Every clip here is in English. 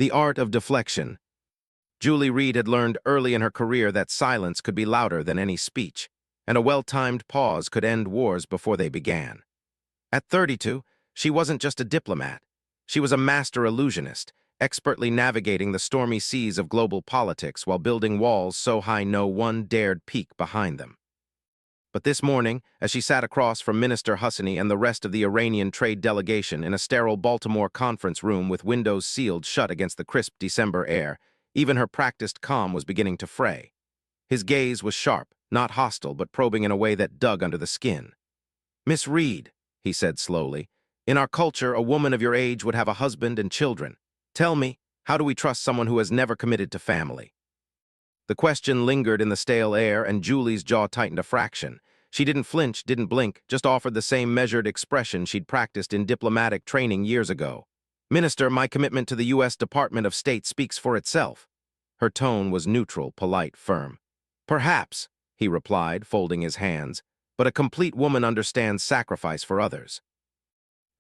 The art of deflection. Julie Reed had learned early in her career that silence could be louder than any speech, and a well-timed pause could end wars before they began. At 32, she wasn't just a diplomat. She was a master illusionist, expertly navigating the stormy seas of global politics while building walls so high no one dared peek behind them. But this morning, as she sat across from Minister Husseini and the rest of the Iranian trade delegation in a sterile Baltimore conference room with windows sealed shut against the crisp December air, even her practiced calm was beginning to fray. His gaze was sharp, not hostile, but probing in a way that dug under the skin. "Miss Reed," he said slowly, "in our culture, a woman of your age would have a husband and children. Tell me, how do we trust someone who has never committed to family?" The question lingered in the stale air, and Julie's jaw tightened a fraction. She didn't flinch, didn't blink, just offered the same measured expression she'd practiced in diplomatic training years ago. "Minister, my commitment to the U.S. Department of State speaks for itself." Her tone was neutral, polite, firm. "Perhaps," he replied, folding his hands, "but a complete woman understands sacrifice for others."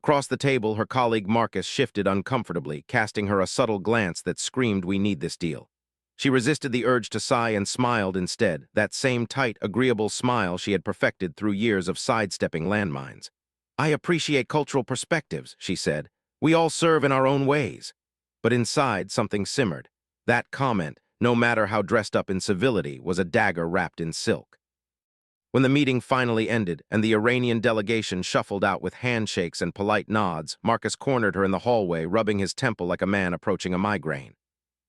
Across the table, her colleague Marcus shifted uncomfortably, casting her a subtle glance that screamed, "We need this deal." She resisted the urge to sigh and smiled instead, that same tight, agreeable smile she had perfected through years of sidestepping landmines. "I appreciate cultural perspectives," she said. "We all serve in our own ways." But inside, something simmered. That comment, no matter how dressed up in civility, was a dagger wrapped in silk. When the meeting finally ended and the Iranian delegation shuffled out with handshakes and polite nods, Marcus cornered her in the hallway, rubbing his temple like a man approaching a migraine.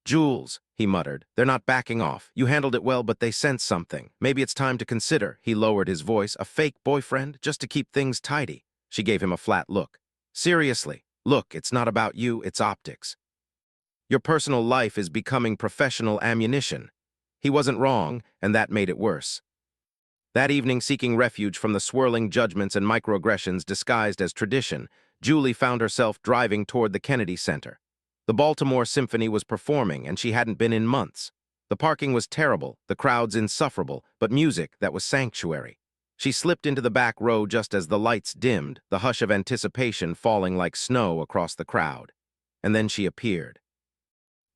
"Jules," he muttered, "they're not backing off. You handled it well, but they sense something. Maybe it's time to consider," he lowered his voice, "a fake boyfriend, just to keep things tidy." She gave him a flat look. "Seriously, look, it's not about you, it's optics. Your personal life is becoming professional ammunition." He wasn't wrong, and that made it worse. That evening, seeking refuge from the swirling judgments and microaggressions disguised as tradition, Julie found herself driving toward the Kennedy Center. The Baltimore Symphony was performing, and she hadn't been in months. The parking was terrible, the crowds insufferable, but music that was sanctuary. She slipped into the back row just as the lights dimmed, the hush of anticipation falling like snow across the crowd. And then she appeared.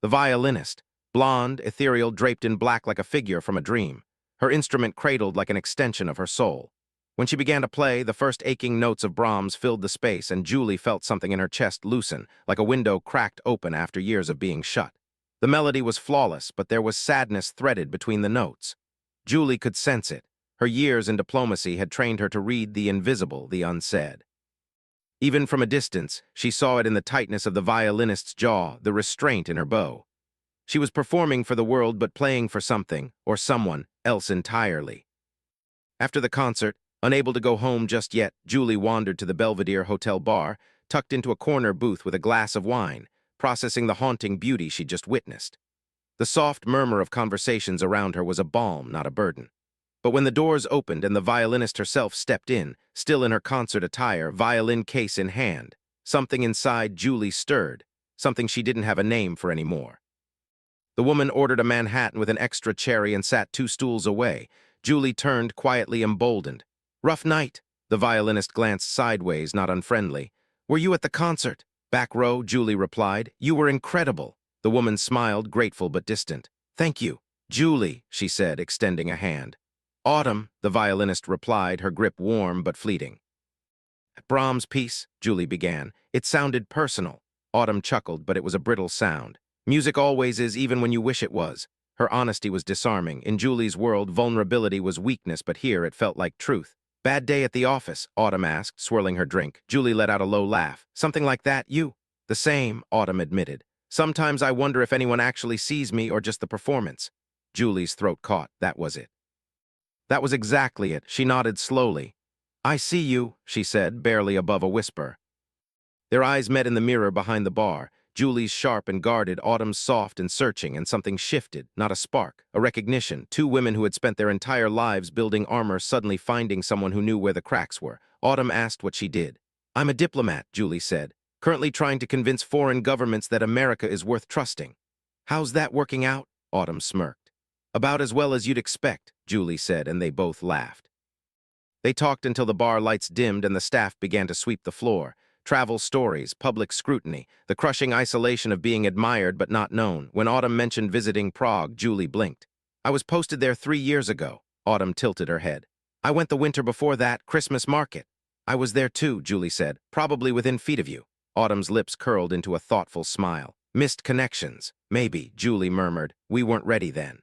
The violinist, blonde, ethereal, draped in black like a figure from a dream, her instrument cradled like an extension of her soul. When she began to play, the first aching notes of Brahms filled the space, and Julie felt something in her chest loosen, like a window cracked open after years of being shut. The melody was flawless, but there was sadness threaded between the notes. Julie could sense it. Her years in diplomacy had trained her to read the invisible, the unsaid. Even from a distance, she saw it in the tightness of the violinist's jaw, the restraint in her bow. She was performing for the world, but playing for something, or someone, else entirely. After the concert, unable to go home just yet, Julie wandered to the Belvedere Hotel bar, tucked into a corner booth with a glass of wine, processing the haunting beauty she'd just witnessed. The soft murmur of conversations around her was a balm, not a burden. But when the doors opened and the violinist herself stepped in, still in her concert attire, violin case in hand, something inside Julie stirred, something she didn't have a name for anymore. The woman ordered a Manhattan with an extra cherry and sat 2 stools away. Julie turned, quietly emboldened. "Rough night." The violinist glanced sideways, not unfriendly. "Were you at the concert?" "Back row," Julie replied. "You were incredible." The woman smiled, grateful but distant. "Thank you." "Julie," she said, extending a hand. "Autumn," the violinist replied, her grip warm but fleeting. "Brahms' piece," Julie began. "It sounded personal." Autumn chuckled, but it was a brittle sound. "Music always is, even when you wish it was." Her honesty was disarming. In Julie's world, vulnerability was weakness, but here it felt like truth. "Bad day at the office?" Autumn asked, swirling her drink. Julie let out a low laugh. "Something like that, you?" "The same," Autumn admitted. "Sometimes I wonder if anyone actually sees me or just the performance." Julie's throat caught. That was it. That was exactly it. She nodded slowly. "I see you," she said, barely above a whisper. Their eyes met in the mirror behind the bar. Julie's sharp and guarded, Autumn's soft and searching, and something shifted, not a spark, a recognition. 2 women who had spent their entire lives building armor suddenly finding someone who knew where the cracks were. Autumn asked what she did. "I'm a diplomat," Julie said, "currently trying to convince foreign governments that America is worth trusting." "How's that working out?" Autumn smirked. "About as well as you'd expect," Julie said, and they both laughed. They talked until the bar lights dimmed and the staff began to sweep the floor. Travel stories, public scrutiny, the crushing isolation of being admired but not known. When Autumn mentioned visiting Prague, Julie blinked. I was posted there 3 years ago. Autumn tilted her head. I went the winter before that, Christmas market. I was there too, Julie said, probably within feet of you. Autumn's lips curled into a thoughtful smile. Missed connections. Maybe, Julie murmured. We weren't ready then.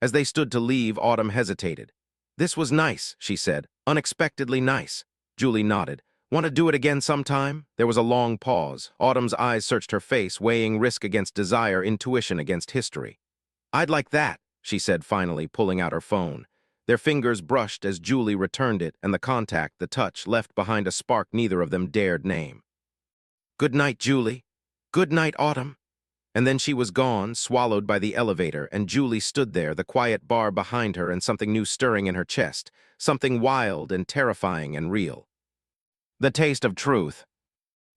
As they stood to leave, Autumn hesitated. This was nice, she said. Unexpectedly nice. Julie nodded. Want to do it again sometime? There was a long pause. Autumn's eyes searched her face, weighing risk against desire, intuition against history. I'd like that, she said finally, pulling out her phone. Their fingers brushed as Julie returned it, and the contact, the touch, left behind a spark neither of them dared name. Good night, Julie. Good night, Autumn. And then she was gone, swallowed by the elevator, and Julie stood there, the quiet bar behind her and something new stirring in her chest, something wild and terrifying and real. The taste of truth.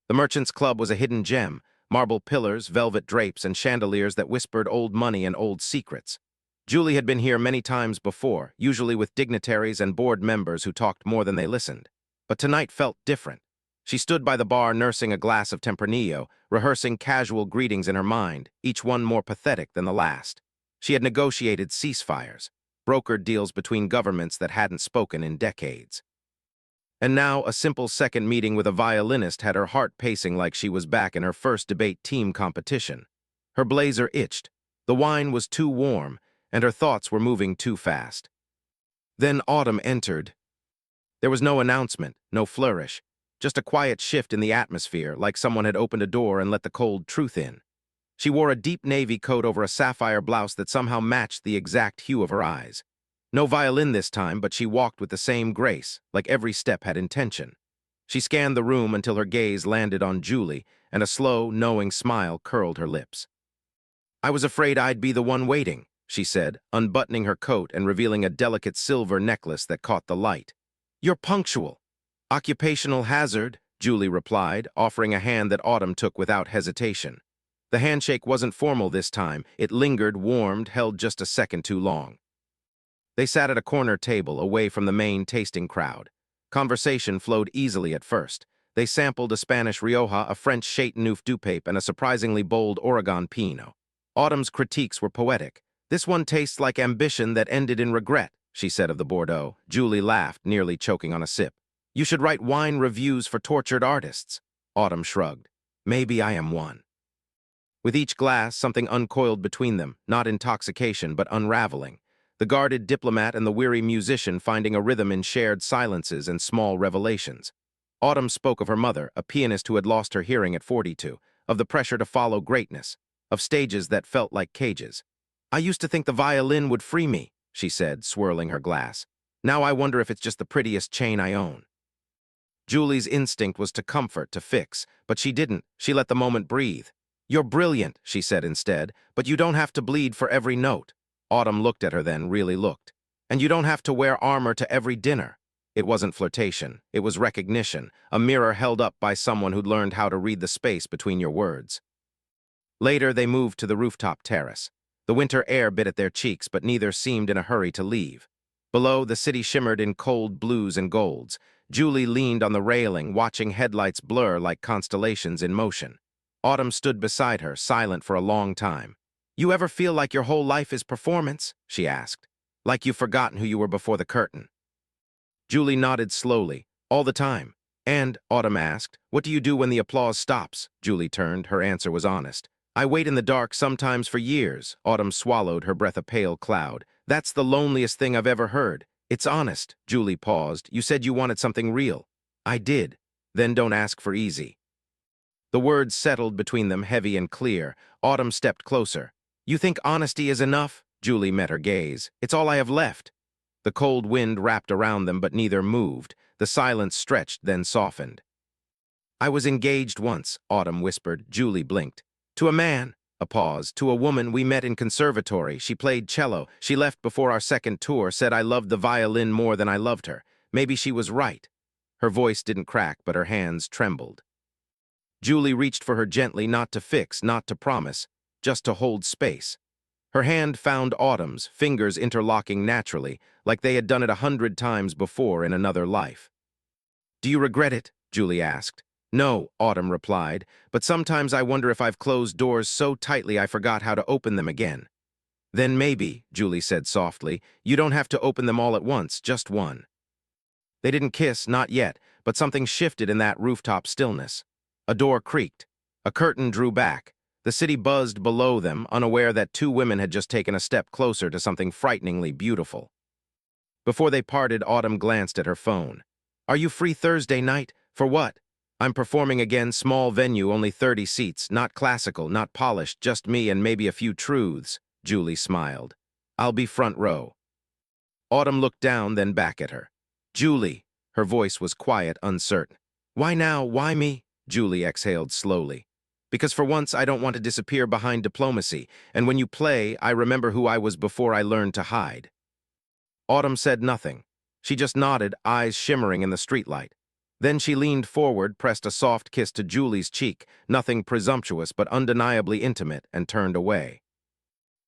The Merchants' Club was a hidden gem, marble pillars, velvet drapes, and chandeliers that whispered old money and old secrets. Julie had been here many times before, usually with dignitaries and board members who talked more than they listened. But tonight felt different. She stood by the bar nursing a glass of Tempranillo, rehearsing casual greetings in her mind, each one more pathetic than the last. She had negotiated ceasefires, brokered deals between governments that hadn't spoken in decades. And now a simple second meeting with a violinist had her heart pacing like she was back in her first debate team competition. Her blazer itched. The wine was too warm, and her thoughts were moving too fast. Then Autumn entered. There was no announcement, no flourish, just a quiet shift in the atmosphere, like someone had opened a door and let the cold truth in. She wore a deep navy coat over a sapphire blouse that somehow matched the exact hue of her eyes. No violin this time, but she walked with the same grace, like every step had intention. She scanned the room until her gaze landed on Julie, and a slow, knowing smile curled her lips. I was afraid I'd be the one waiting, she said, unbuttoning her coat and revealing a delicate silver necklace that caught the light. You're punctual. Occupational hazard, Julie replied, offering a hand that Autumn took without hesitation. The handshake wasn't formal this time. It lingered, warmed, held just a second too long. They sat at a corner table, away from the main tasting crowd. Conversation flowed easily at first. They sampled a Spanish Rioja, a French Chateauneuf du Pape, and a surprisingly bold Oregon Pinot. Autumn's critiques were poetic. This one tastes like ambition that ended in regret, she said of the Bordeaux. Julie laughed, nearly choking on a sip. You should write wine reviews for tortured artists. Autumn shrugged. Maybe I am one. With each glass, something uncoiled between them, not intoxication, but unraveling. The guarded diplomat and the weary musician finding a rhythm in shared silences and small revelations. Autumn spoke of her mother, a pianist who had lost her hearing at 42, of the pressure to follow greatness, of stages that felt like cages. I used to think the violin would free me, she said, swirling her glass. Now I wonder if it's just the prettiest chain I own. Julie's instinct was to comfort, to fix, but she didn't. She let the moment breathe. You're brilliant, she said instead, but you don't have to bleed for every note. Autumn looked at her then, really looked. And you don't have to wear armor to every dinner. It wasn't flirtation. It was recognition, a mirror held up by someone who'd learned how to read the space between your words. Later, they moved to the rooftop terrace. The winter air bit at their cheeks, but neither seemed in a hurry to leave. Below, the city shimmered in cold blues and golds. Julie leaned on the railing, watching headlights blur like constellations in motion. Autumn stood beside her, silent for a long time. You ever feel like your whole life is performance? She asked. Like you've forgotten who you were before the curtain. Julie nodded slowly. All the time. And, Autumn asked, what do you do when the applause stops? Julie turned. Her answer was honest. I wait in the dark sometimes for years. Autumn swallowed, her breath a pale cloud. That's the loneliest thing I've ever heard. It's honest. Julie paused. You said you wanted something real. I did. Then don't ask for easy. The words settled between them, heavy and clear. Autumn stepped closer. You think honesty is enough? Julie met her gaze. It's all I have left. The cold wind wrapped around them, but neither moved. The silence stretched, then softened. I was engaged once, Autumn whispered. Julie blinked. To a man. A pause. To a woman we met in conservatory. She played cello. She left before our second tour, said I loved the violin more than I loved her. Maybe she was right. Her voice didn't crack, but her hands trembled. Julie reached for her gently, not to fix, not to promise, just to hold space. Her hand found Autumn's, fingers interlocking naturally, like they had done it 100 times before in another life. Do you regret it? Julie asked. No, Autumn replied, but sometimes I wonder if I've closed doors so tightly I forgot how to open them again. Then maybe, Julie said softly, you don't have to open them all at once, just one. They didn't kiss, not yet, but something shifted in that rooftop stillness. A door creaked. A curtain drew back. The city buzzed below them, unaware that two women had just taken a step closer to something frighteningly beautiful. Before they parted, Autumn glanced at her phone. Are you free Thursday night? For what? I'm performing again, small venue, only 30 seats, not classical, not polished, just me and maybe a few truths, Julie smiled. I'll be front row. Autumn looked down, then back at her. Julie, her voice was quiet, uncertain. Why now? Why me? Julie exhaled slowly. Because for once I don't want to disappear behind diplomacy, and when you play, I remember who I was before I learned to hide. Autumn said nothing. She just nodded, eyes shimmering in the streetlight. Then she leaned forward, pressed a soft kiss to Julie's cheek, nothing presumptuous but undeniably intimate, and turned away.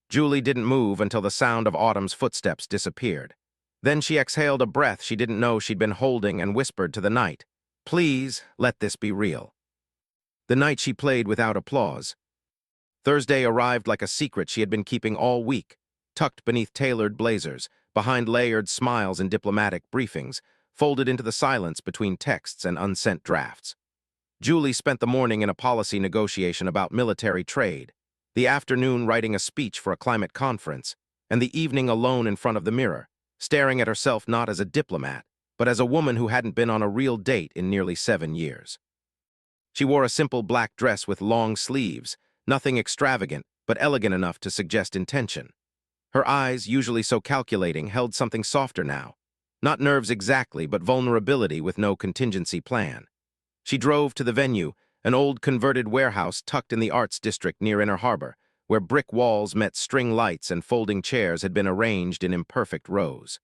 Julie didn't move until the sound of Autumn's footsteps disappeared. Then she exhaled a breath she didn't know she'd been holding and whispered to the night, "Please, let this be real." The night she played without applause. Thursday arrived like a secret she had been keeping all week, tucked beneath tailored blazers, behind layered smiles and diplomatic briefings, folded into the silence between texts and unsent drafts. Julie spent the morning in a policy negotiation about military trade, the afternoon writing a speech for a climate conference, and the evening alone in front of the mirror, staring at herself not as a diplomat, but as a woman who hadn't been on a real date in nearly 7 years. She wore a simple black dress with long sleeves, nothing extravagant, but elegant enough to suggest intention. Her eyes, usually so calculating, held something softer now. Not nerves exactly, but vulnerability with no contingency plan. She drove to the venue, an old converted warehouse tucked in the arts district near Inner Harbor, where brick walls met string lights and folding chairs had been arranged in imperfect rows.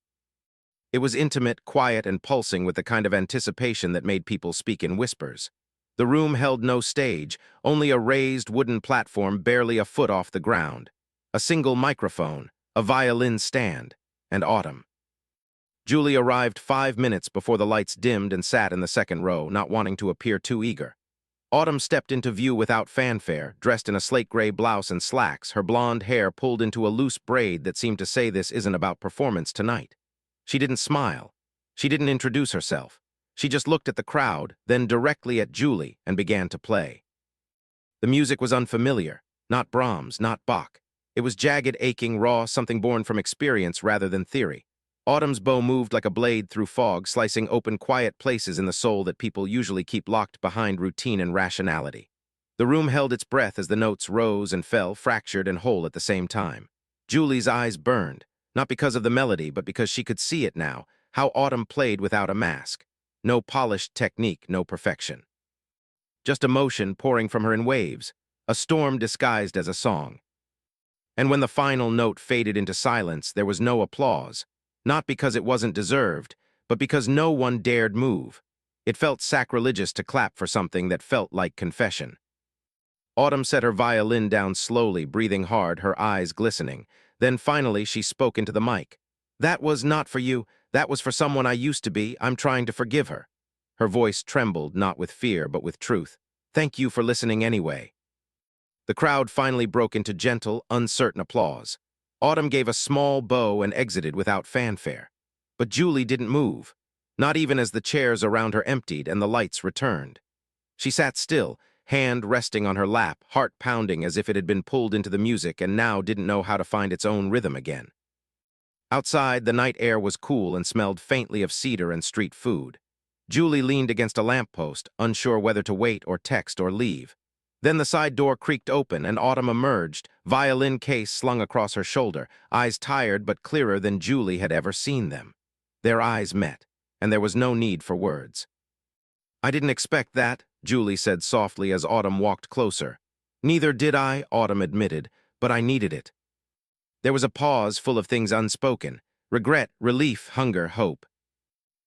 It was intimate, quiet, and pulsing with the kind of anticipation that made people speak in whispers. The room held no stage, only a raised wooden platform barely a foot off the ground, a single microphone, a violin stand, and Autumn. Julie arrived 5 minutes before the lights dimmed and sat in the second row, not wanting to appear too eager. Autumn stepped into view without fanfare, dressed in a slate-gray blouse and slacks, her blonde hair pulled into a loose braid that seemed to say this isn't about performance tonight. She didn't smile. She didn't introduce herself. She just looked at the crowd, then directly at Julie, and began to play. The music was unfamiliar, not Brahms, not Bach. It was jagged, aching, raw, something born from experience rather than theory. Autumn's bow moved like a blade through fog, slicing open quiet places in the soul that people usually keep locked behind routine and rationality. The room held its breath as the notes rose and fell, fractured and whole at the same time. Julie's eyes burned, not because of the melody, but because she could see it now, how Autumn played without a mask. No polished technique, no perfection. Just emotion pouring from her in waves, a storm disguised as a song. And when the final note faded into silence, there was no applause. Not because it wasn't deserved, but because no one dared move. It felt sacrilegious to clap for something that felt like confession. Autumn set her violin down slowly, breathing hard, her eyes glistening. Then finally she spoke into the mic. "That was not for you. That was for someone I used to be. I'm trying to forgive her." Her voice trembled, not with fear, but with truth. "Thank you for listening anyway." The crowd finally broke into gentle, uncertain applause. Autumn gave a small bow and exited without fanfare. But Julie didn't move, not even as the chairs around her emptied and the lights returned. She sat still, hand resting on her lap, heart pounding as if it had been pulled into the music and now didn't know how to find its own rhythm again. Outside, the night air was cool and smelled faintly of cedar and street food. Julie leaned against a lamppost, unsure whether to wait or text or leave. Then the side door creaked open and Autumn emerged, violin case slung across her shoulder, eyes tired but clearer than Julie had ever seen them. Their eyes met, and there was no need for words. "I didn't expect that," Julie said softly as Autumn walked closer. "Neither did I," Autumn admitted, "but I needed it." There was a pause full of things unspoken, regret, relief, hunger, hope.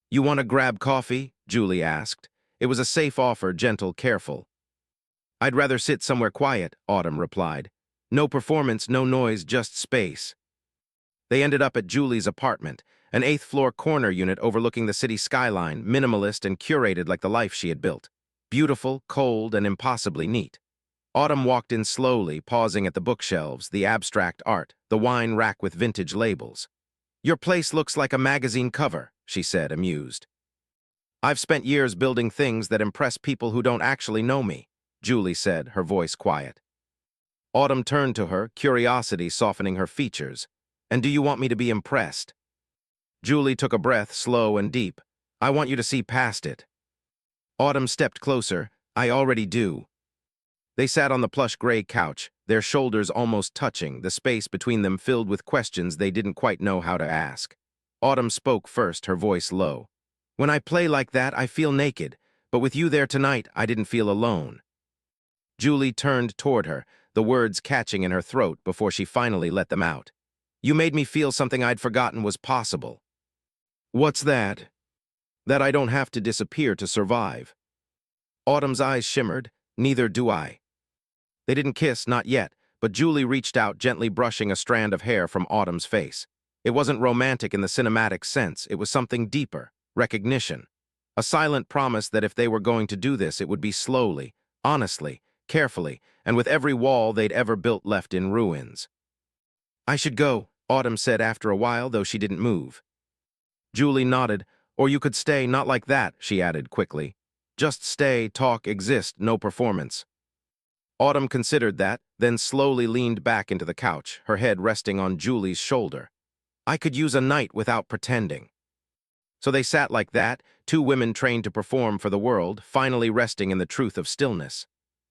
"You want to grab coffee?" Julie asked. It was a safe offer, gentle, careful. "I'd rather sit somewhere quiet," Autumn replied. "No performance, no noise, just space." They ended up at Julie's apartment, an 8th-floor corner unit overlooking the city skyline, minimalist and curated like the life she had built. beautiful, cold, and impossibly neat. Autumn walked in slowly, pausing at the bookshelves, the abstract art, the wine rack with vintage labels. "Your place looks like a magazine cover," she said, amused. "I've spent years building things that impress people who don't actually know me," Julie said, her voice quiet. Autumn turned to her, curiosity softening her features. "And do you want me to be impressed?" Julie took a breath, slow and deep. "I want you to see past it." Autumn stepped closer. "I already do." They sat on the plush gray couch, their shoulders almost touching, the space between them filled with questions they didn't quite know how to ask. Autumn spoke first, her voice low. "When I play like that, I feel naked, but with you there tonight, I didn't feel alone." Julie turned toward her, the words catching in her throat before she finally let them out. "You made me feel something I'd forgotten was possible." "What's that?" "That I don't have to disappear to survive." Autumn's eyes shimmered. "Neither do I." They didn't kiss, not yet, but Julie reached out, gently brushing a strand of hair from Autumn's face. It wasn't romantic in the cinematic sense, it was something deeper, recognition. A silent promise that if they were going to do this, it would be slowly, honestly, carefully, and with every wall they'd ever built left in ruins. "I should go," Autumn said after a while, though she didn't move. Julie nodded. "Or you could stay, not like that," she added quickly. "Just stay, talk, exist, no performance." Autumn considered that, then slowly leaned back into the couch, her head resting on Julie's shoulder. "I could use a night without pretending." So they sat like that, two women trained to perform for the world, finally resting in the truth of stillness.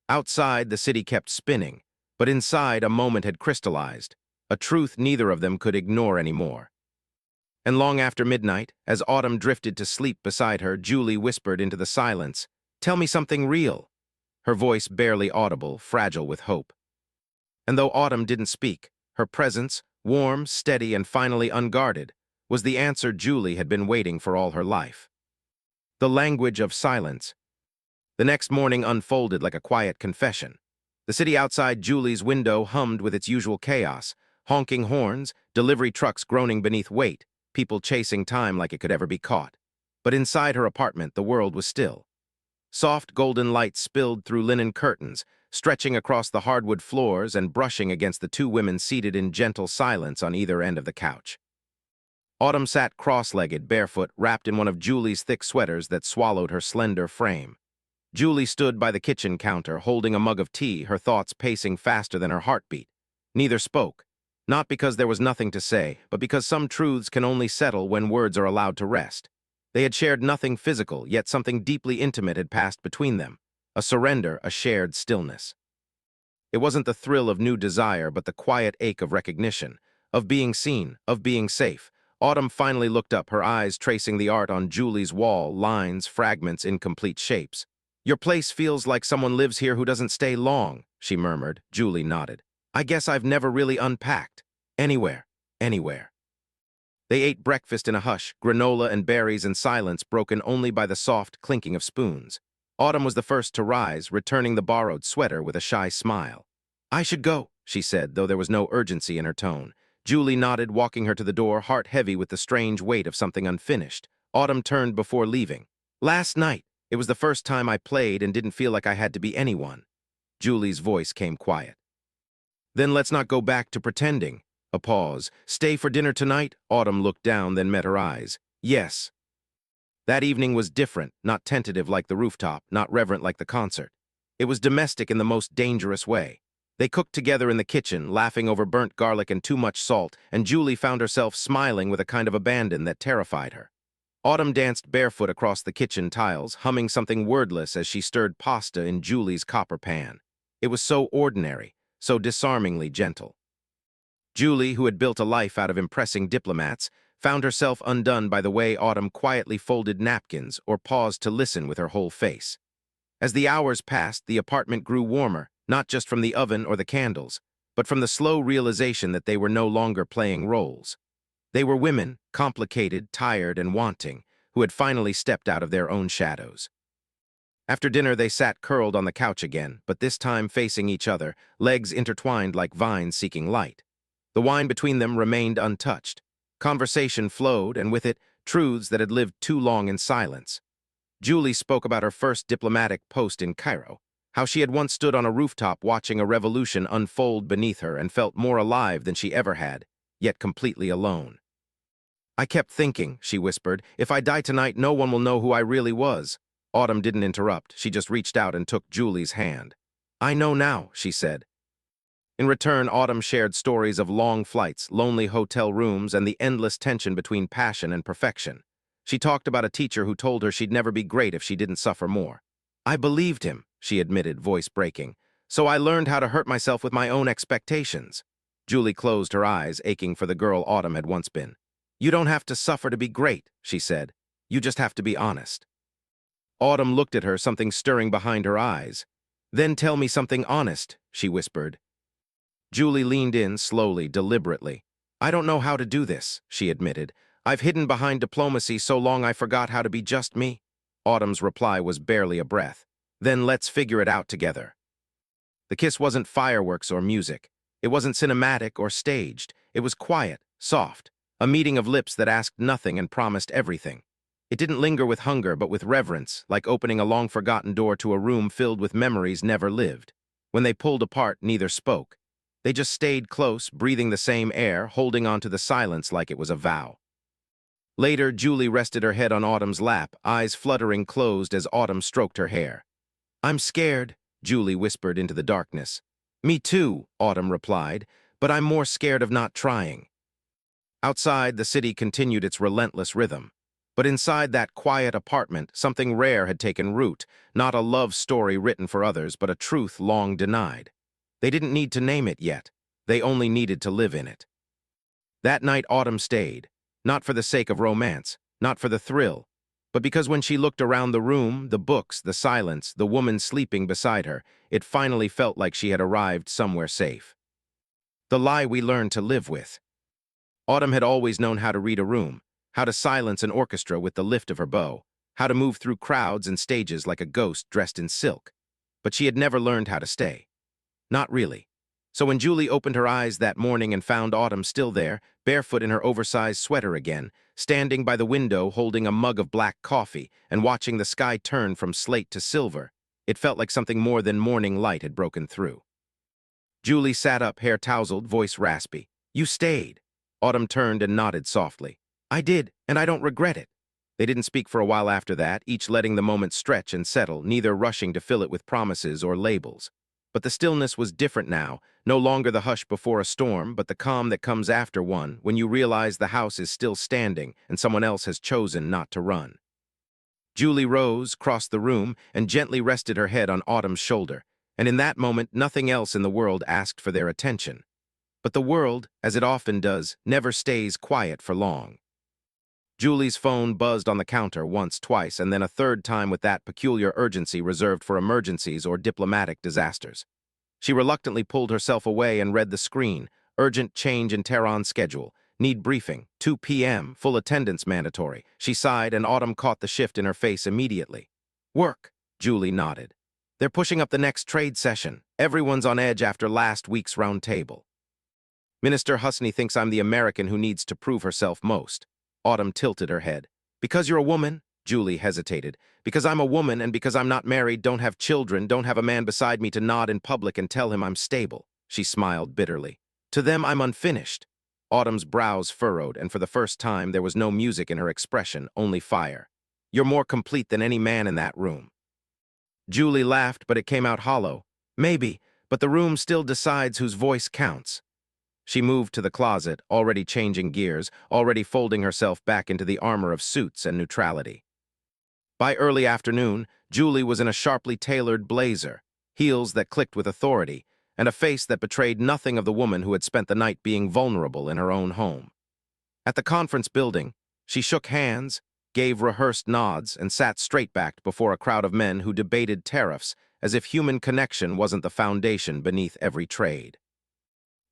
Outside, the city kept spinning, but inside, a moment had crystallized, a truth neither of them could ignore anymore. And long after midnight, as Autumn drifted to sleep beside her, Julie whispered into the silence, "Tell me something real." Her voice barely audible, fragile with hope. And though Autumn didn't speak, her presence, warm, steady, and finally unguarded, was the answer Julie had been waiting for all her life. The language of silence. The next morning unfolded like a quiet confession. The city outside Julie's window hummed with its usual chaos, honking horns, delivery trucks groaning beneath weight, people chasing time like it could ever be caught. But inside her apartment, the world was still. Soft golden light spilled through linen curtains, stretching across the hardwood floors and brushing against the two women seated in gentle silence on either end of the couch. Autumn sat cross-legged, barefoot, wrapped in one of Julie's thick sweaters that swallowed her slender frame. Julie stood by the kitchen counter, holding a mug of tea, her thoughts pacing faster than her heartbeat. Neither spoke, not because there was nothing to say, but because some truths can only settle when words are allowed to rest. They had shared nothing physical, yet something deeply intimate had passed between them, a surrender, a shared stillness. It wasn't the thrill of new desire, but the quiet ache of recognition, of being seen, of being safe. Autumn finally looked up, her eyes tracing the art on Julie's wall, lines, fragments, incomplete shapes. "Your place feels like someone lives here who doesn't stay long," she murmured. Julie nodded. "I guess I've never really unpacked. Anywhere, anywhere." They ate breakfast in a hush, granola and berries in silence broken only by the soft clinking of spoons. Autumn was the first to rise, returning the borrowed sweater with a shy smile. "I should go," she said, though there was no urgency in her tone. Julie nodded, walking her to the door, heart heavy with the strange weight of something unfinished. Autumn turned before leaving. "Last night, it was the first time I played and didn't feel like I had to be anyone." Julie's voice came quiet. "Then let's not go back to pretending." A pause. "Stay for dinner tonight?" Autumn looked down, then met her eyes. "Yes." That evening was different, not tentative like the rooftop, not reverent like the concert. It was domestic in the most dangerous way. They cooked together in the kitchen, laughing over burnt garlic and too much salt, and Julie found herself smiling with a kind of abandon that terrified her. Autumn danced barefoot across the kitchen tiles, humming something wordless as she stirred pasta in Julie's copper pan. It was so ordinary, so disarmingly gentle. Julie, who had built a life out of impressing diplomats, found herself undone by the way Autumn quietly folded napkins or paused to listen with her whole face. As the hours passed, the apartment grew warmer, not just from the oven or the candles, but from the slow realization that they were no longer playing roles. They were women, complicated, tired, and wanting, who had finally stepped out of their own shadows. After dinner, they sat curled on the couch again, but this time facing each other, legs intertwined like vines seeking light. The wine between them remained untouched. Conversation flowed, and with it, truths that had lived too long in silence. Julie spoke about her first diplomatic post in Cairo, how she had once stood on a rooftop watching a revolution unfold beneath her and felt more alive than she ever had, yet completely alone. I kept thinking, she whispered, if I die tonight, no one will know who I really was. Autumn didn't interrupt. She just reached out and took Julie's hand. I know now, she said. In return, Autumn shared stories of long flights, lonely hotel rooms, and the endless tension between passion and perfection. She talked about a teacher who told her she'd never be great if she didn't suffer more. I believed him, she admitted, voice breaking. So I learned how to hurt myself with my own expectations. Julie closed her eyes, aching for the girl Autumn had once been. You don't have to suffer to be great, she said. You just have to be honest. Autumn looked at her, something stirring behind her eyes. Then tell me something honest, she whispered. Julie leaned in slowly, deliberately. I don't know how to do this, she admitted. I've hidden behind diplomacy so long I forgot how to be just me. Autumn's reply was barely a breath. Then let's figure it out together. The kiss wasn't fireworks or music. It wasn't cinematic or staged. It was quiet, soft, a meeting of lips that asked nothing and promised everything. It didn't linger with hunger, but with reverence, like opening a long-forgotten door to a room filled with memories never lived. When they pulled apart, neither spoke. They just stayed close, breathing the same air, holding on to the silence like it was a vow. Later, Julie rested her head on Autumn's lap, eyes fluttering closed as Autumn stroked her hair. I'm scared, Julie whispered into the darkness. Me too, Autumn replied, but I'm more scared of not trying. Outside, the city continued its relentless rhythm. But inside that quiet apartment, something rare had taken root, not a love story written for others, but a truth long denied. They didn't need to name it yet. They only needed to live in it. That night, Autumn stayed, not for the sake of romance, not for the thrill, but because when she looked around the room, the books, the silence, the woman sleeping beside her, it finally felt like she had arrived somewhere safe. The lie we learned to live with. Autumn had always known how to read a room, how to silence an orchestra with the lift of her bow, how to move through crowds and stages like a ghost dressed in silk. But she had never learned how to stay. Not really. So when Julie opened her eyes that morning and found Autumn still there, barefoot in her oversized sweater again, standing by the window holding a mug of black coffee and watching the sky turn from slate to silver, it felt like something more than morning light had broken through. Julie sat up, hair tousled, voice raspy. You stayed. Autumn turned and nodded softly. I did, and I don't regret it. They didn't speak for a while after that, each letting the moment stretch and settle, neither rushing to fill it with promises or labels. But the stillness was different now, no longer the hush before a storm, but the calm that comes after one, when you realize the house is still standing and someone else has chosen not to run. Julie rose, crossed the room, and gently rested her head on Autumn's shoulder, and in that moment nothing else in the world asked for their attention. But the world, as it often does, never stays quiet for long. Julie's phone buzzed on the counter once, twice, and then a third time with that peculiar urgency reserved for emergencies or diplomatic disasters. She reluctantly pulled herself away and read the screen. Urgent change in Tehran's schedule. Need briefing. 2 p.m. Full attendance mandatory. She sighed, and Autumn caught the shift in her face immediately. Work, Julie nodded. They're pushing up the next trade session. Everyone's on edge after last week's round table. Minister Husney thinks I'm the American who needs to prove herself most. Autumn tilted her head. Because you're a woman? Julie hesitated. Because I'm a woman and because I'm not married, don't have children, don't have a man beside me to nod in public and tell him I'm stable. She smiled bitterly. To them, I'm unfinished. Autumn's brows furrowed, and for the first time there was no music in her expression, only fire. You're more complete than any man in that room. Julie laughed, but it came out hollow. Maybe, but the room still decides whose voice counts. She moved to the closet, already changing gears, already folding herself back into the armor of suits and neutrality. By early afternoon, Julie was in a sharply tailored blazer, heels that clicked with authority, and a face that betrayed nothing of the woman who had spent the night being vulnerable in her own home. At the conference building, she shook hands, gave rehearsed nods, and sat straight-backed before a crowd of men who debated tariffs as if human connection wasn't the foundation beneath every trade.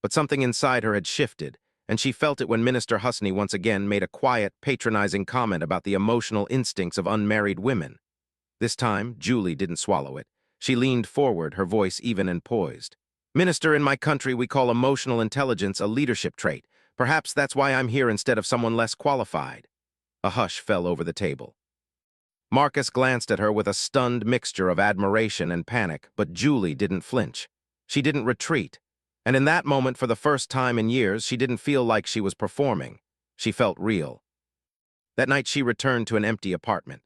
But something inside her had shifted, and she felt it when Minister Husney once again made a quiet, patronizing comment about the emotional instincts of unmarried women. This time, Julie didn't swallow it. She leaned forward, her voice even and poised. Minister, in my country, we call emotional intelligence a leadership trait. Perhaps that's why I'm here instead of someone less qualified. A hush fell over the table. Marcus glanced at her with a stunned mixture of admiration and panic, but Julie didn't flinch. She didn't retreat. And in that moment, for the first time in years, she didn't feel like she was performing. She felt real. That night she returned to an empty apartment.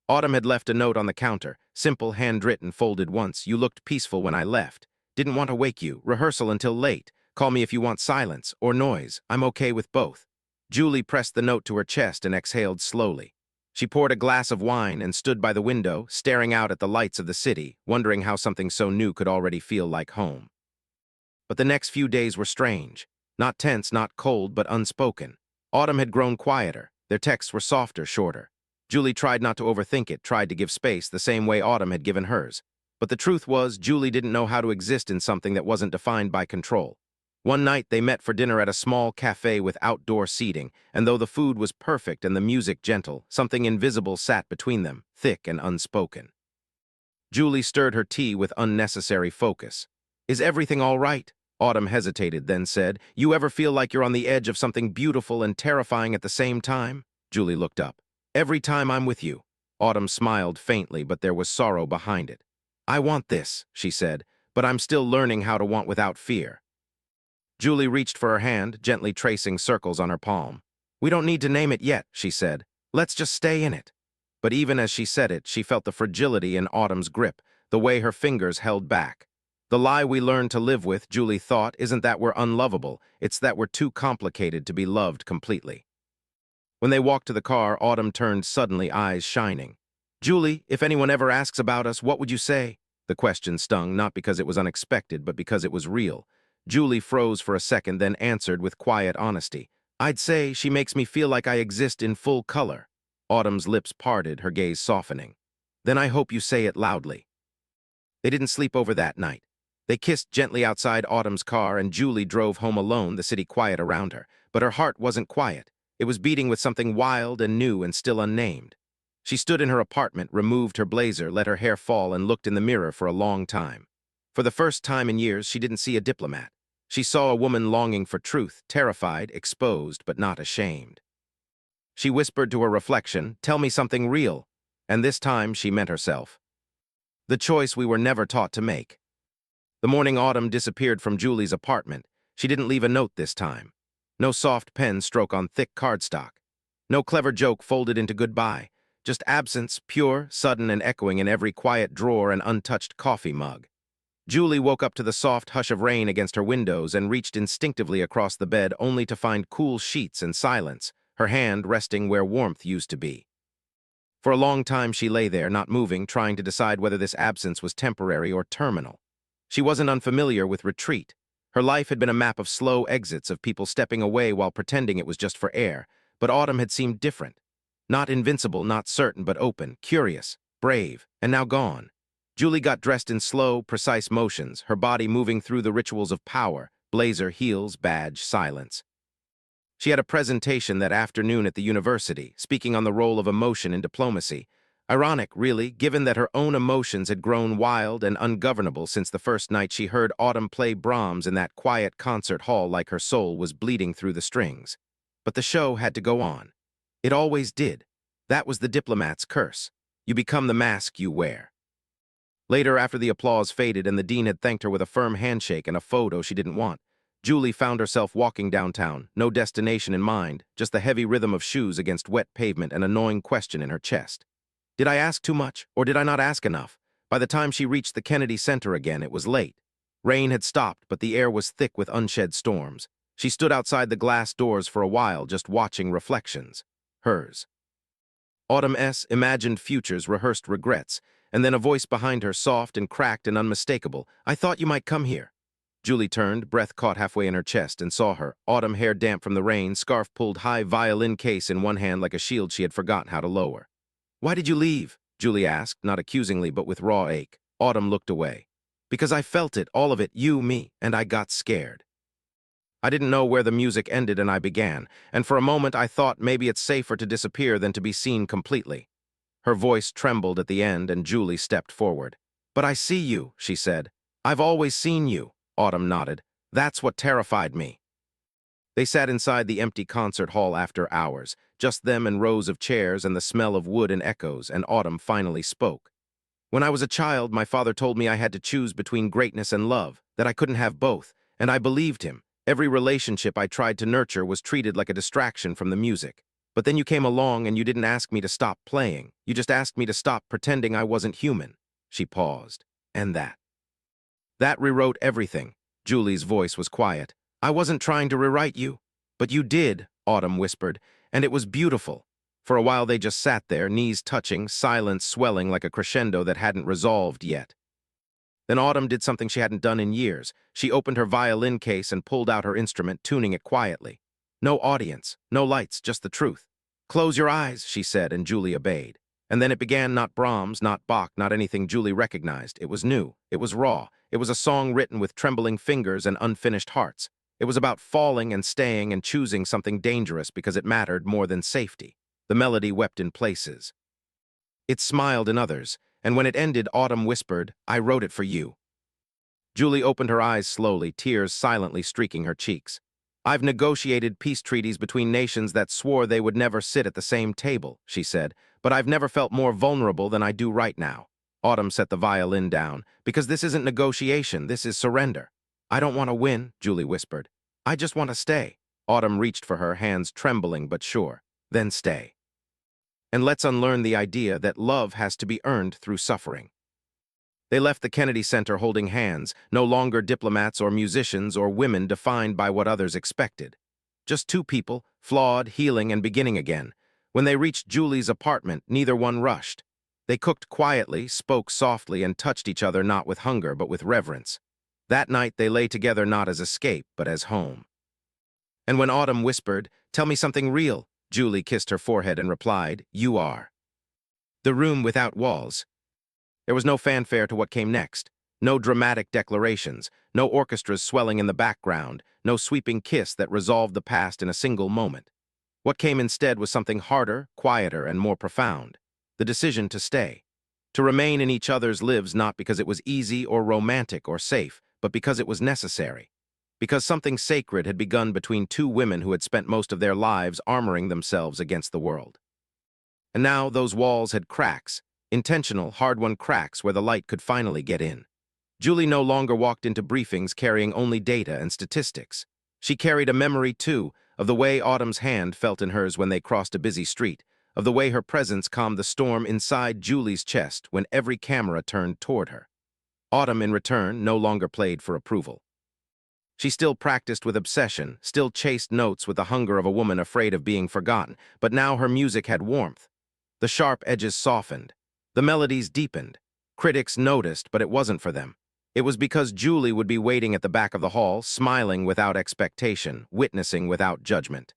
Autumn had left a note on the counter, simple, handwritten, folded once. You looked peaceful when I left. Didn't want to wake you. Rehearsal until late. Call me if you want silence or noise. I'm okay with both. Julie pressed the note to her chest and exhaled slowly. She poured a glass of wine and stood by the window, staring out at the lights of the city, wondering how something so new could already feel like home. But the next few days were strange. Not tense, not cold, but unspoken. Autumn had grown quieter. Their texts were softer, shorter. Julie tried not to overthink it, tried to give space the same way Autumn had given hers. But the truth was, Julie didn't know how to exist in something that wasn't defined by control. One night, they met for dinner at a small cafe with outdoor seating, and though the food was perfect and the music gentle, something invisible sat between them, thick and unspoken. Julie stirred her tea with unnecessary focus. Is everything all right? Autumn hesitated, then said, You ever feel like you're on the edge of something beautiful and terrifying at the same time? Julie looked up. Every time I'm with you. Autumn smiled faintly, but there was sorrow behind it. I want this, she said, but I'm still learning how to want without fear. Julie reached for her hand, gently tracing circles on her palm. We don't need to name it yet, she said. Let's just stay in it. But even as she said it, she felt the fragility in Autumn's grip, the way her fingers held back. The lie we learn to live with, Julie thought, isn't that we're unlovable, it's that we're too complicated to be loved completely. When they walked to the car, Autumn turned suddenly, eyes shining. Julie, if anyone ever asks about us, what would you say? The question stung, not because it was unexpected, but because it was real. Julie froze for a second, then answered with quiet honesty. I'd say she makes me feel like I exist in full color. Autumn's lips parted, her gaze softening. Then I hope you say it loudly. They didn't sleep over that night. They kissed gently outside Autumn's car, and Julie drove home alone, the city quiet around her. But her heart wasn't quiet. It was beating with something wild and new and still unnamed. She stood in her apartment, removed her blazer, let her hair fall, and looked in the mirror for a long time. For the first time in years, she didn't see a diplomat. She saw a woman longing for truth, terrified, exposed, but not ashamed. She whispered to her reflection, Tell me something real. And this time, she meant herself. The choice we were never taught to make. The morning Autumn disappeared from Julie's apartment. She didn't leave a note this time. No soft pen stroke on thick cardstock. No clever joke folded into goodbye. Just absence, pure, sudden, and echoing in every quiet drawer and untouched coffee mug. Julie woke up to the soft hush of rain against her windows and reached instinctively across the bed only to find cool sheets and silence, her hand resting where warmth used to be. For a long time she lay there, not moving, trying to decide whether this absence was temporary or terminal. She wasn't unfamiliar with retreat. Her life had been a map of slow exits, of people stepping away while pretending it was just for air, but Autumn had seemed different. Not invincible, not certain, but open, curious, brave, and now gone. Julie got dressed in slow, precise motions, her body moving through the rituals of power, blazer, heels, badge, silence. She had a presentation that afternoon at the university, speaking on the role of emotion in diplomacy. Ironic, really, given that her own emotions had grown wild and ungovernable since the first night she heard Autumn play Brahms in that quiet concert hall like her soul was bleeding through the strings. But the show had to go on. It always did. That was the diplomat's curse. You become the mask you wear. Later, after the applause faded and the dean had thanked her with a firm handshake and a photo she didn't want, Julie found herself walking downtown, no destination in mind, just the heavy rhythm of shoes against wet pavement and a gnawing question in her chest. Did I ask too much, or did I not ask enough? By the time she reached the Kennedy Center again, it was late. Rain had stopped, but the air was thick with unshed storms. She stood outside the glass doors for a while, just watching reflections. Hers. Autumn's imagined futures, rehearsed regrets, and then a voice behind her, soft and cracked and unmistakable. I thought you might come here. Julie turned, breath caught halfway in her chest, and saw her, autumn hair damp from the rain, scarf pulled high, violin case in one hand like a shield she had forgotten how to lower. Why did you leave? Julie asked, not accusingly but with raw ache. Autumn looked away. Because I felt it, all of it, you, me, and I got scared. I didn't know where the music ended and I began, and for a moment I thought maybe it's safer to disappear than to be seen completely. Her voice trembled at the end and Julie stepped forward. But I see you, she said. I've always seen you. Autumn nodded. That's what terrified me. They sat inside the empty concert hall after hours, just them and rows of chairs and the smell of wood and echoes, and Autumn finally spoke. When I was a child, my father told me I had to choose between greatness and love, that I couldn't have both, and I believed him. Every relationship I tried to nurture was treated like a distraction from the music. But then you came along and you didn't ask me to stop playing. You just asked me to stop pretending I wasn't human. She paused. And that. That rewrote everything. Julie's voice was quiet. I wasn't trying to rewrite you. But you did, Autumn whispered, and it was beautiful. For a while they just sat there, knees touching, silence swelling like a crescendo that hadn't resolved yet. Then Autumn did something she hadn't done in years. She opened her violin case and pulled out her instrument, tuning it quietly. No audience, no lights, just the truth. Close your eyes, she said, and Julie obeyed. And then it began, not Brahms, not Bach, not anything Julie recognized. It was new. It was raw. It was a song written with trembling fingers and unfinished hearts. It was about falling and staying and choosing something dangerous because it mattered more than safety. The melody wept in places. It smiled in others, and when it ended, Autumn whispered, I wrote it for you. Julie opened her eyes slowly, tears silently streaking her cheeks. I've negotiated peace treaties between nations that swore they would never sit at the same table, she said, but I've never felt more vulnerable than I do right now. Autumn set the violin down, because this isn't negotiation, this is surrender. I don't want to win, Julie whispered. I just want to stay. Autumn reached for her, hands trembling but sure. Then stay. And let's unlearn the idea that love has to be earned through suffering. They left the Kennedy Center holding hands, no longer diplomats or musicians or women defined by what others expected. Just two people, flawed, healing, and beginning again. When they reached Julie's apartment, neither one rushed. They cooked quietly, spoke softly, and touched each other not with hunger but with reverence. That night they lay together not as escape but as home. And when Autumn whispered, Tell me something real, Julie kissed her forehead and replied, You are. The room without walls. There was no fanfare to what came next, no dramatic declarations, no orchestras swelling in the background, no sweeping kiss that resolved the past in a single moment. What came instead was something harder, quieter, and more profound. The decision to stay. To remain in each other's lives not because it was easy or romantic or safe, but because it was necessary. Because something sacred had begun between two women who had spent most of their lives armoring themselves against the world. And now those walls had cracks, intentional, hard-won cracks where the light could finally get in. Julie no longer walked into briefings carrying only data and statistics. She carried a memory, too, of the way Autumn's hand felt in hers when they crossed a busy street, of the way her presence calmed the storm inside Julie's chest when every camera turned toward her. Autumn, in return, no longer played for approval. She still practiced with obsession, still chased notes with the hunger of a woman afraid of being forgotten, but now her music had warmth. The sharp edges softened. The melodies deepened. Critics noticed, but it wasn't for them. It was because Julie would be waiting at the back of the hall, smiling without expectation, witnessing without judgment.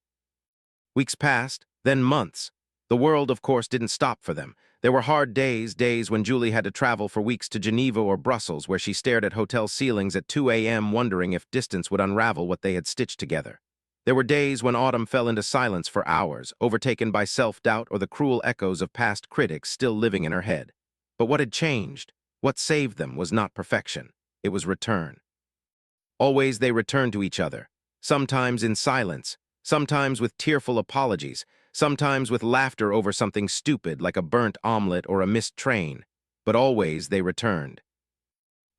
Weeks passed, then months. The world, of course, didn't stop for them. There were hard days when Julie had to travel for weeks to Geneva or Brussels, where she stared at hotel ceilings at 2 a.m. wondering if distance would unravel what they had stitched together. There were days when Autumn fell into silence for hours, overtaken by self-doubt or the cruel echoes of past critics still living in her head. But what had changed, what saved them, was not perfection. It was return. Always they returned to each other, sometimes in silence, sometimes with tearful apologies, sometimes with laughter over something stupid like a burnt omelet or a missed train, but always they returned.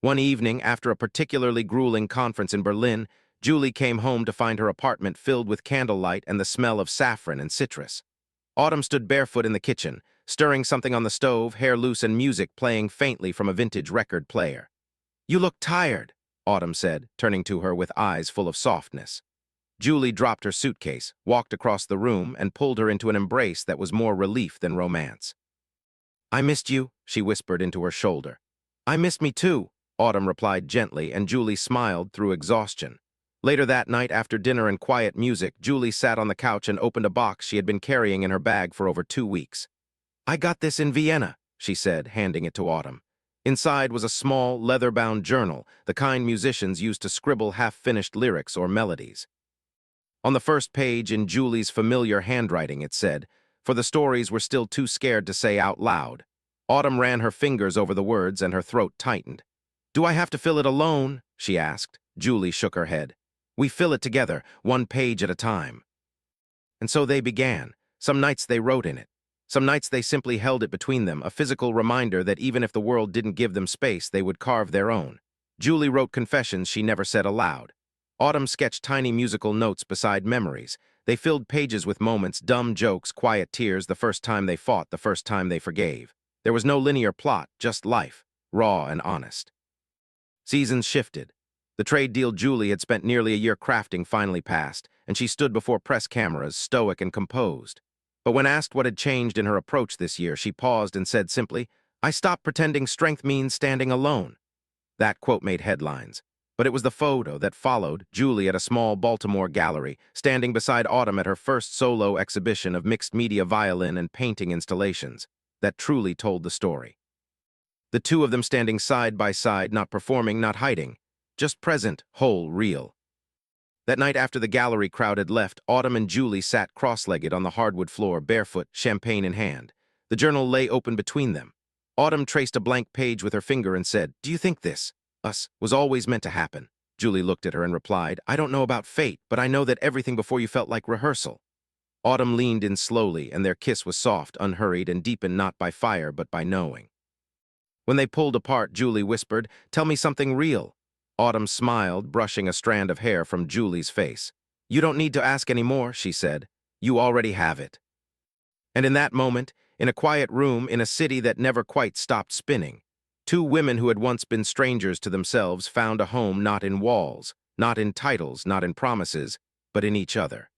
One evening, after a particularly grueling conference in Berlin, Julie came home to find her apartment filled with candlelight and the smell of saffron and citrus. Autumn stood barefoot in the kitchen, stirring something on the stove, hair loose and music playing faintly from a vintage record player. You look tired, Autumn said, turning to her with eyes full of softness. Julie dropped her suitcase, walked across the room, and pulled her into an embrace that was more relief than romance. I missed you, she whispered into her shoulder. I missed me too, Autumn replied gently, and Julie smiled through exhaustion. Later that night, after dinner and quiet music, Julie sat on the couch and opened a box she had been carrying in her bag for over 2 weeks. I got this in Vienna, she said, handing it to Autumn. Inside was a small, leather-bound journal, the kind musicians used to scribble half-finished lyrics or melodies. On the first page, in Julie's familiar handwriting, it said, for the stories were still too scared to say out loud. Autumn ran her fingers over the words and her throat tightened. Do I have to fill it alone? She asked. Julie shook her head. We fill it together, one page at a time. And so they began. Some nights they wrote in it. Some nights they simply held it between them, a physical reminder that even if the world didn't give them space, they would carve their own. Julie wrote confessions she never said aloud. Autumn sketched tiny musical notes beside memories. They filled pages with moments, dumb jokes, quiet tears, the first time they fought, the first time they forgave. There was no linear plot, just life, raw and honest. Seasons shifted. The trade deal Julie had spent nearly a year crafting finally passed, and she stood before press cameras, stoic and composed. But when asked what had changed in her approach this year, she paused and said simply, "I stopped pretending strength means standing alone." That quote made headlines. But it was the photo that followed Julie at a small Baltimore gallery, standing beside Autumn at her first solo exhibition of mixed-media violin and painting installations, that truly told the story. The two of them standing side by side, not performing, not hiding, just present, whole, real. That night after the gallery crowd had left, Autumn and Julie sat cross-legged on the hardwood floor, barefoot, champagne in hand. The journal lay open between them. Autumn traced a blank page with her finger and said, "Do you think this, us, was always meant to happen?" Julie looked at her and replied, "I don't know about fate, but I know that everything before you felt like rehearsal." Autumn leaned in slowly, and their kiss was soft, unhurried, and deepened not by fire but by knowing. When they pulled apart, Julie whispered, "Tell me something real." Autumn smiled, brushing a strand of hair from Julie's face. "You don't need to ask any more," she said. "You already have it." And in that moment, in a quiet room in a city that never quite stopped spinning, two women who had once been strangers to themselves found a home not in walls, not in titles, not in promises, but in each other.